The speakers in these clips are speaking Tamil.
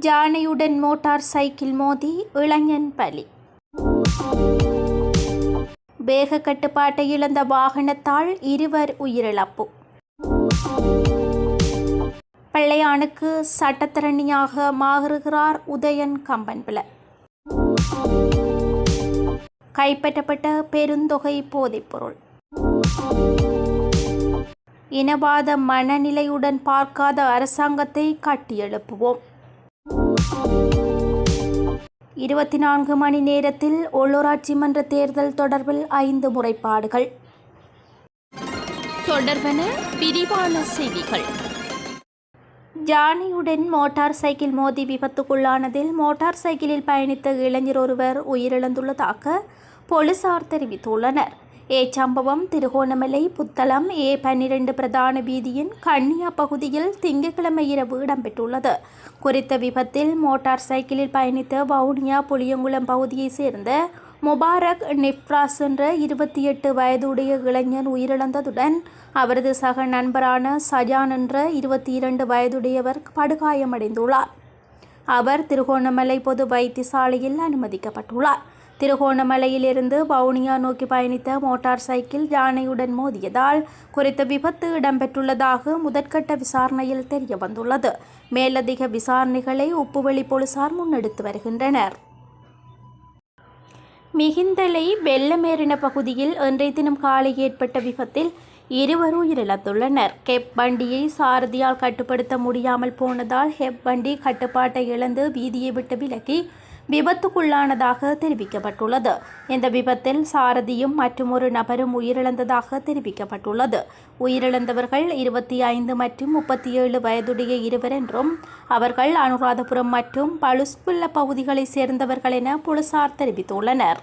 யானையுடன் மோட்டார் சைக்கிள் மோதி இளைஞன் பலி. வேக கட்டுப்பாட்டை இழந்த வாகனத்தால் இருவர் உயிரிழப்பு. பிள்ளையானுக்கு சட்டத்தரணியாக மாறுகிறார் உதயன் கம்பன்பில. கைப்பற்றப்பட்ட பெருந்தொகை போதைப்பொருள். இனவாத மனநிலையுடன் பார்க்காத அரசாங்கத்தை கட்டியெழுப்புவோம். 24 மணி நேரத்தில் உள்ளூராட்சி மன்ற தேர்தல் தொடர்பில் 5 முறைப்பாடுகள். தொடர்பான விரிவான செய்திகள். யானையுடன் மோட்டார் சைக்கிள் மோதி விபத்துக்குள்ளானதில் மோட்டார் சைக்கிளில் பயணித்த இளைஞர் ஒருவர் உயிரிழந்துள்ளதாக போலீசார் தெரிவித்துள்ளனர். சம்பவம் திருகோணமலை புத்தளம் A12 பிரதான வீதியின் கன்னியா பகுதியில் திங்கட்கிழமை இரவு இடம்பெற்றுள்ளது. குறித்த விபத்தில் மோட்டார் சைக்கிளில் பயணித்த வவுனியா புளியங்குளம் பகுதியைச் சேர்ந்த முபாரக் நிப்ராஸ் என்ற 28 வயதுடைய இளைஞர் உயிரிழந்ததுடன் அவரது சக நண்பரான சஜான் என்ற 22 வயதுடையவர் படுகாயமடைந்துள்ளார். அவர் திருகோணமலை பொது வைத்தியசாலையில் அனுமதிக்கப்பட்டுள்ளார். திருகோணமலையிலிருந்து வவுனியா நோக்கி பயணித்த மோட்டார் சைக்கிள் யானையுடன் மோதியதால் குறித்த விபத்து இடம்பெற்றுள்ளதாக முதற்கட்ட விசாரணையில் தெரியவந்துள்ளது. மேலதிக விசாரணைகளை உப்புவெளி போலீசார் முன்னெடுத்து வருகின்றனர். மிகிந்தலை வெள்ளமேறின பகுதியில் இன்றைய தினம் காலை ஏற்பட்ட விபத்தில் இருவர் உயிரிழந்துள்ளனர். ஹெப் வண்டியை சாரதியால் கட்டுப்படுத்த முடியாமல் போனதால் ஹெப் வண்டி கட்டுப்பாட்டை இழந்து வீதியை விட்டு விலகி விபத்துக்குள்ளானதாக தெரிவிக்கப்பட்டுள்ளது. இந்த விபத்தில் சாரதியும் மற்றும் ஒரு நபரும் உயிரிழந்ததாக தெரிவிக்கப்பட்டுள்ளது. உயிரிழந்தவர்கள் 25 மற்றும் 37 வயதுடைய இருவர் என்றும் அவர்கள் அனுராதபுரம் மற்றும் பலுஸ்புல்ல பகுதிகளைச் சேர்ந்தவர்கள் என போலீசார் தெரிவித்துள்ளனர்.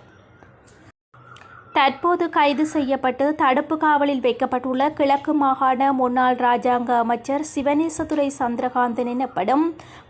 தற்போது கைது செய்யப்பட்டு தடுப்பு காவலில் வைக்கப்பட்டுள்ள கிழக்கு மாகாண முன்னாள் இராஜாங்க அமைச்சர் சிவனேசதுரை சந்திரகாந்தன் எனப்படும்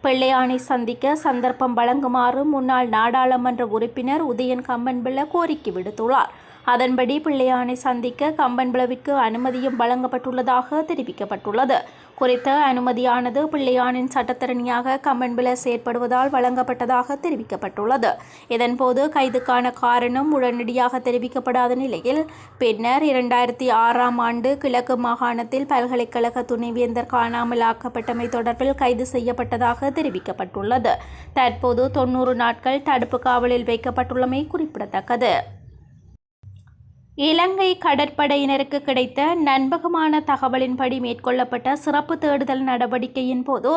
பிள்ளையானை சந்திக்க சந்தர்ப்பம் வழங்குமாறு முன்னாள் நாடாளுமன்ற உறுப்பினர் உதயன் கம்பன்பில கோரிக்கை விடுத்துள்ளார். அதன்படி பிள்ளையானை சந்திக்க கம்பன்பிலவிற்கு அனுமதியும் வழங்கப்பட்டுள்ளதாக தெரிவிக்கப்பட்டுள்ளது. குறித்த அனுமதியானது பிள்ளையானின் சட்டத்தரணியாக கம்பன்பில செயற்படுவதால் வழங்கப்பட்டதாக தெரிவிக்கப்பட்டுள்ளது. இதன்போது கைதுக்கான காரணம் உடனடியாக தெரிவிக்கப்படாத நிலையில் பின்னர் 2006ஆம் ஆண்டு கிழக்கு மாகாணத்தில் பல்கலைக்கழக துணைவேந்தர் காணாமல் ஆக்கப்பட்டமை தொடர்பில் கைது செய்யப்பட்டதாக தெரிவிக்கப்பட்டுள்ளது. தற்போது 90 நாட்கள் தடுப்பு காவலில் வைக்கப்பட்டுள்ளமை குறிப்பிடத்தக்கது. இலங்கை கடற்படையினருக்கு கிடைத்த நம்பகமான தகவலின்படி மேற்கொள்ளப்பட்ட சிறப்பு தேடுதல் நடவடிக்கையின் போது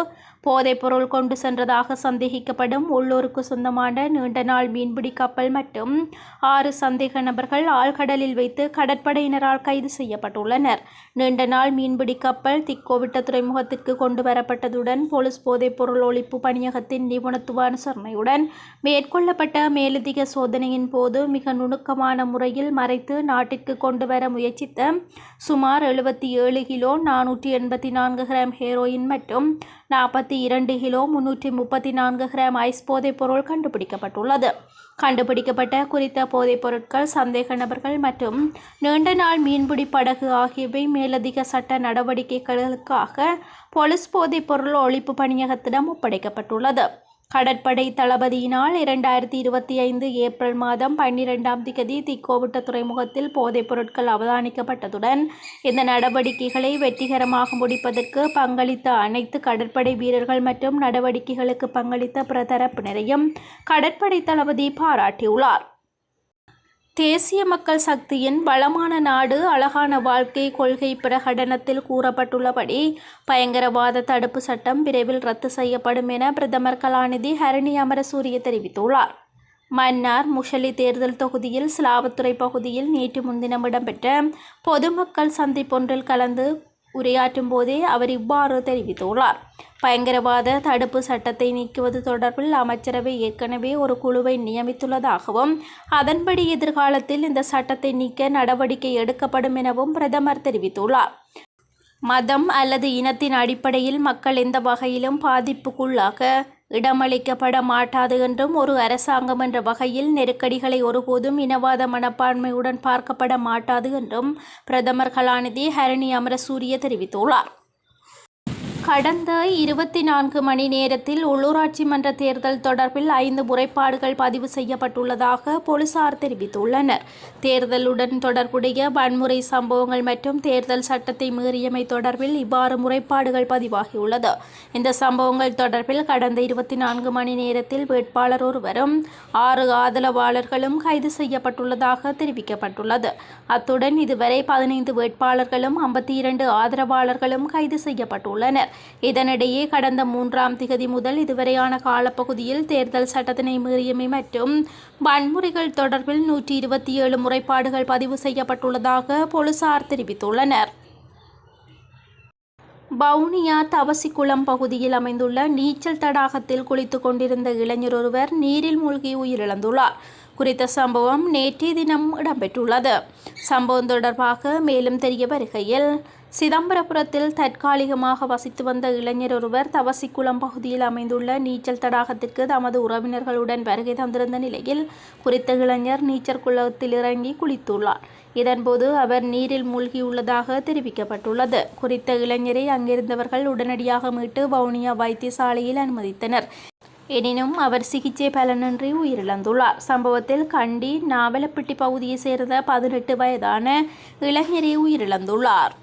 போதைப்பொருள் கொண்டு சென்றதாக சந்தேகிக்கப்படும் உள்ளூருக்கு சொந்தமான நீண்ட நாள் மீன்பிடி கப்பல் மற்றும் 6 சந்தேக நபர்கள் ஆழ்கடலில் வைத்து கடற்படையினரால் கைது செய்யப்பட்டுள்ளனர். நீண்ட நாள் மீன்பிடி கப்பல் திக்கோவிட்ட துறைமுகத்திற்கு கொண்டு வரப்பட்டதுடன் போலீஸ் போதைப்பொருள் ஒழிப்பு பணியகத்தின் நிபுணத்துவ அனுசரணையுடன் மேற்கொள்ளப்பட்ட மேலதிக சோதனையின் போது மிக நுணுக்கமான முறையில் மறைத்து நாட்டிற்கு கொண்டு வர முயற்சித்த சுமார் 77 கிலோ 484 கிராம் ஹெரோயின் மற்றும் 42 கிலோ 334 கிராம் ஐஸ் போதைப் பொருள் கண்டுபிடிக்கப்பட்டுள்ளது. கண்டுபிடிக்கப்பட்ட குறித்த போதைப் பொருட்கள் சந்தேக நபர்கள் மற்றும் நீண்ட நாள் மீன்பிடி படகு ஆகியவை மேலதிக சட்ட நடவடிக்கைகளுக்காக போலீஸ் போதைப் பொருள் ஒழிப்பு பணியகத்திடம் ஒப்படைக்கப்பட்டுள்ளது. கடற்படை தளபதியினால் 2025 ஏப்ரல் மாதம் 12ஆம் திகதி திக்கோவிட்ட துறைமுகத்தில் போதைப் பொருட்கள் அவதானிக்கப்பட்டதுடன் இந்த நடவடிக்கைகளை வெற்றிகரமாக முடிப்பதற்கு பங்களித்த அனைத்து கடற்படை வீரர்கள் மற்றும் நடவடிக்கைகளுக்கு பங்களித்த பிற தரப்பினரையும் கடற்படை தளபதி பாராட்டியுள்ளார். தேசிய மக்கள் சக்தியின் வளமான நாடு அழகான வாழ்க்கை கொள்கை பிரகடனத்தில் கூறப்பட்டுள்ளபடி பயங்கரவாத தடுப்பு சட்டம் விரைவில் ரத்து செய்யப்படும் என பிரதமர் கலாநிதி ஹரணி அமரசூரிய தெரிவித்துள்ளார். மன்னார் முஷலி தேர்தல் தொகுதியில் சிலாவத்துறை பகுதியில் நேற்று முன்தினம் இடம்பெற்ற பொதுமக்கள் சந்திப்பொன்றில் கலந்து உரையாற்றும் போதே அவர் இவ்வாறு தெரிவித்துள்ளார். பயங்கரவாத தடுப்பு சட்டத்தை நீக்குவது தொடர்பில் அமைச்சரவை ஏற்கனவே ஒரு குழுவை நியமித்துள்ளதாகவும் அதன்படி எதிர்காலத்தில் இந்த சட்டத்தை நீக்க நடவடிக்கை எடுக்கப்படும் எனவும் பிரதமர் தெரிவித்துள்ளார். மதம் அல்லது இனத்தின் அடிப்படையில் மக்கள் எந்த வகையிலும் பாதிப்புக்குள்ளாக இடமளிக்கப்பட மாட்டாது என்றும் ஒரு அரசாங்கம் என்ற வகையில் நெருக்கடிகளை ஒருபோதும் இனவாத மனப்பான்மையுடன் பார்க்கப்பட மாட்டாது என்றும் பிரதமர் கலாநிதி ஹரணி அமரசூரிய தெரிவித்துள்ளார். கடந்த 24 மணி நேரத்தில் உள்ளூராட்சி மன்ற தேர்தல் தொடர்பில் 5 முறைப்பாடுகள் பதிவு செய்யப்பட்டுள்ளதாக போலீசார் தெரிவித்துள்ளனர். தேர்தலுடன் தொடர்புடைய வன்முறை சம்பவங்கள் மற்றும் தேர்தல் சட்டத்தை மீறியமை தொடர்பில் இவ்வாறு முறைப்பாடுகள் பதிவாகியுள்ளது. இந்த சம்பவங்கள் தொடர்பில் கடந்த 24 மணி நேரத்தில் வேட்பாளர் ஒருவரும் 6 ஆதரவாளர்களும் கைது செய்யப்பட்டுள்ளதாக தெரிவிக்கப்பட்டுள்ளது. அத்துடன் இதுவரை 15 வேட்பாளர்களும் 52 ஆதரவாளர்களும் கைது செய்யப்பட்டுள்ளனர். இதனிடையே கடந்த 3ஆம் திகதி முதல் இதுவரையான காலப்பகுதியில் தேர்தல் சட்டத்தினை மீறியமை மற்றும் வன்முறைகள் தொடர்பில் 127 முறைப்பாடுகள் பதிவு செய்யப்பட்டுள்ளதாக போலீசார் தெரிவித்துள்ளனர். வவுனியா தவசிக்குளம் பகுதியில் அமைந்துள்ள நீச்சல் தடாகத்தில் குளித்துக் கொண்டிருந்த இளைஞர் ஒருவர் நீரில் மூழ்கி உயிரிழந்துள்ளார். குறித்த சம்பவம் நேற்றைய தினம் இடம்பெற்றுள்ளது. சம்பவம் தொடர்பாக மேலும் தெரிய வருகையில், சிதம்பரபுரத்தில் தற்காலிகமாக வசித்து வந்த இளைஞர் ஒருவர் தவசிக்குளம் பகுதியில் அமைந்துள்ள நீச்சல் தடாகத்திற்கு தமது உறவினர்களுடன் வருகை தந்திருந்த நிலையில் குறித்த இளைஞர் நீச்சல் குளத்தில் இறங்கி குளித்துள்ளார். இதன்போது அவர் நீரில் மூழ்கியுள்ளதாக தெரிவிக்கப்பட்டுள்ளது. குறித்த இளைஞரை அங்கிருந்தவர்கள் உடனடியாக மீட்டு வவுனியா வைத்தியசாலையில் அனுமதித்தனர். எனினும் அவர் சிகிச்சை பலனின்றி உயிரிழந்துள்ளார். சம்பவத்தில் கண்டி நாவலப்பிட்டி பகுதியைச் சேர்ந்த 18 வயதான இளைஞரே உயிரிழந்துள்ளார்.